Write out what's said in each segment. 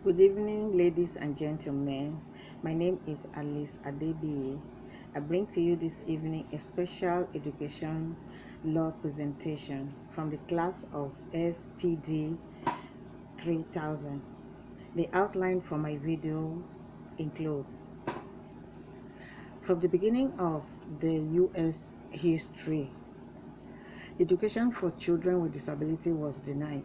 Good evening, ladies and gentlemen. My name is Alice Adebi. I bring to you this evening a special education law presentation from the class of SPD 3000. The outline for my video include: from the beginning of the U.S. history, education for children with disability was denied.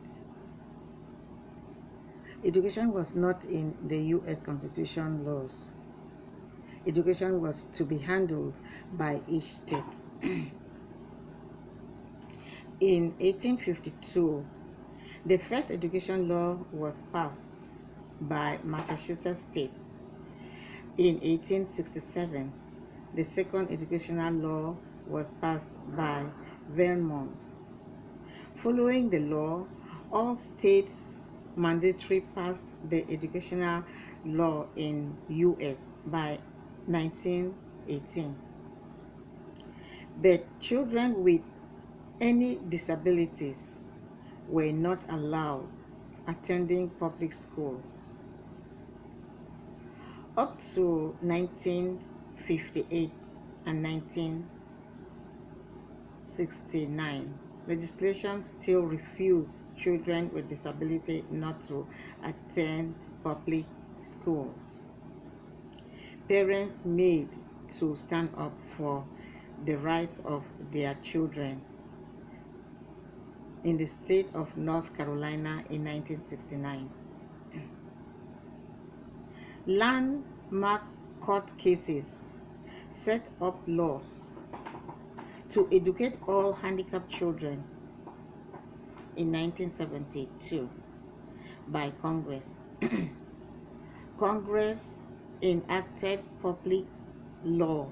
Education was not in the U.S. Constitution laws. Education was to be handled by each state. In 1852, the first education law was passed by Massachusetts State. In 1867, the second educational law was passed by Vermont. Following the law, all states mandatory passed the educational law in U.S. by 1918. But children with any disabilities were not allowed attending public schools. Up to 1958 and 1969, legislation still refused children with disability not to attend public schools. Parents made to stand up for the rights of their children in the state of North Carolina in 1969. Landmark court cases set up laws to educate all handicapped children in 1972 by Congress. Congress enacted Public Law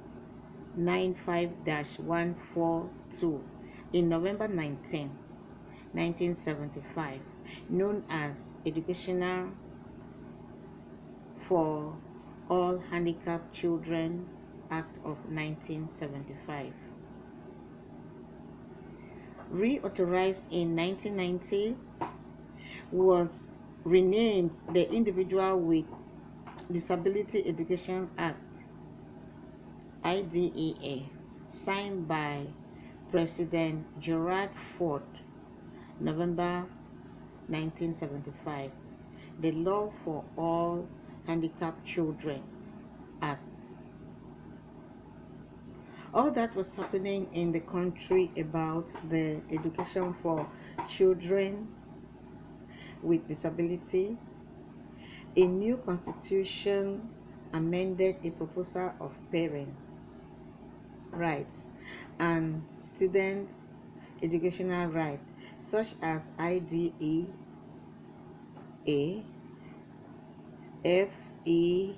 95-142 in November 19, 1975, known as Educational for All Handicapped Children Act of 1975. Reauthorized in 1990, was renamed the Individual with Disability Education Act, IDEA, signed by President Gerald Ford, November 1975, the Law for All Handicapped Children Act. All that was happening in the country about the education for children with disability. A new constitution amended a proposal of parents' rights and students' educational rights, such as IDEA, FERPA,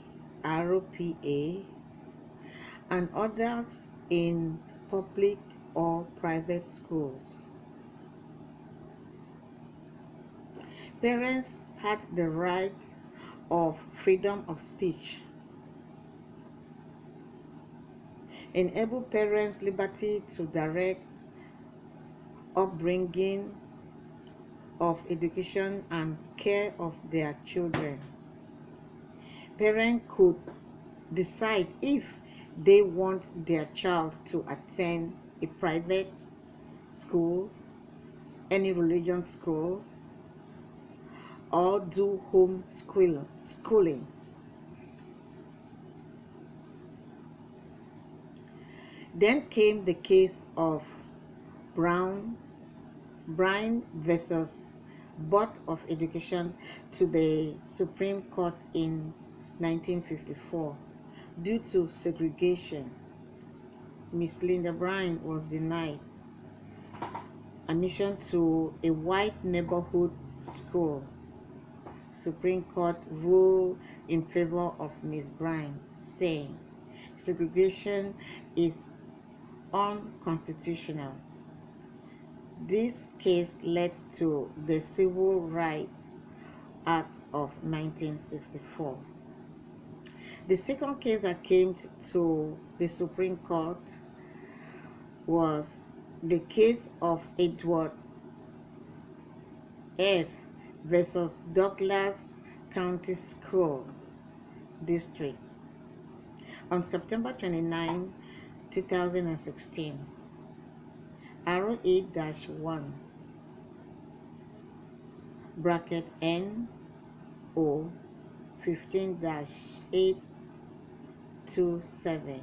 and others in public or private schools. Parents had the right of freedom of speech. Enable parents' liberty to direct upbringing of education and care of their children. Parents could decide if they want their child to attend a private school, any religion school, or do home schooling. Then came the case of Brown versus Board of Education to the Supreme Court in 1954. Due to segregation, Miss Linda Brown was denied admission to a white neighborhood school. Supreme Court ruled in favor of Miss Brown, saying segregation is unconstitutional. This case led to the Civil Rights Act of 1964. The second case that came to the Supreme Court was the case of Edward F. versus Douglas County School District on September 29, 2016. Arrow 8-1 bracket NO 15-827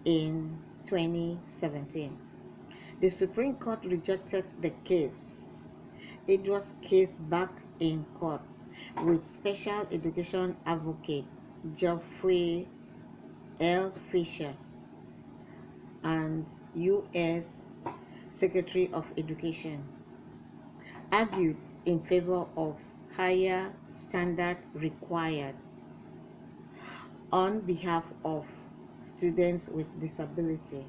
in 2017. The Supreme Court rejected the case. It was case back in court with Special Education Advocate Geoffrey L. Fisher and U.S. Secretary of Education argued in favor of higher standard required on behalf of students with disability.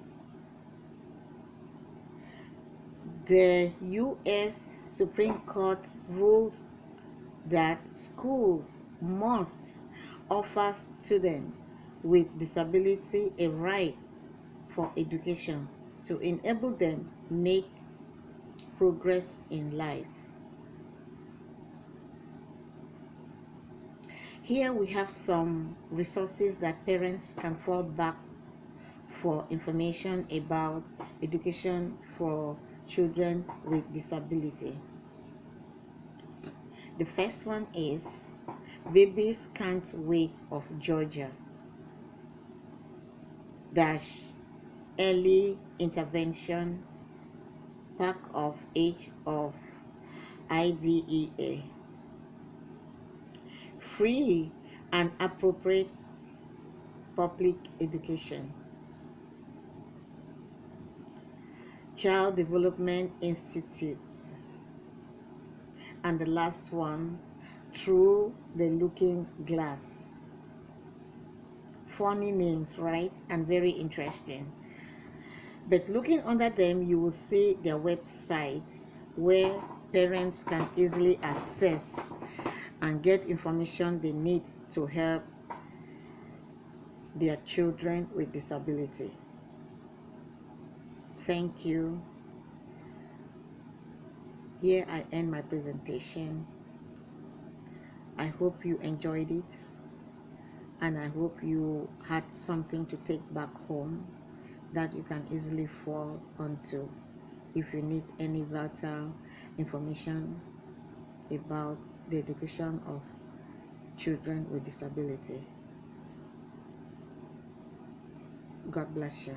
The U.S. Supreme Court ruled that schools must offer students with disability a right for education to enable them make progress in life. Here we have some resources that parents can fall back for information about education for children with disability. The first one is Babies Can't Wait of Georgia - Early Intervention Pack of Age of IDEA. Free and appropriate public education. Child Development Institute. And the last one, Through the Looking Glass. Funny names, right? And very interesting. But looking under them, you will see their website where parents can easily access and get information they need to help their children with disability. Thank you. Here I end my presentation. I hope you enjoyed it, and I hope you had something to take back home that you can easily fall onto if you need any vital information about the education of children with disability. God bless you.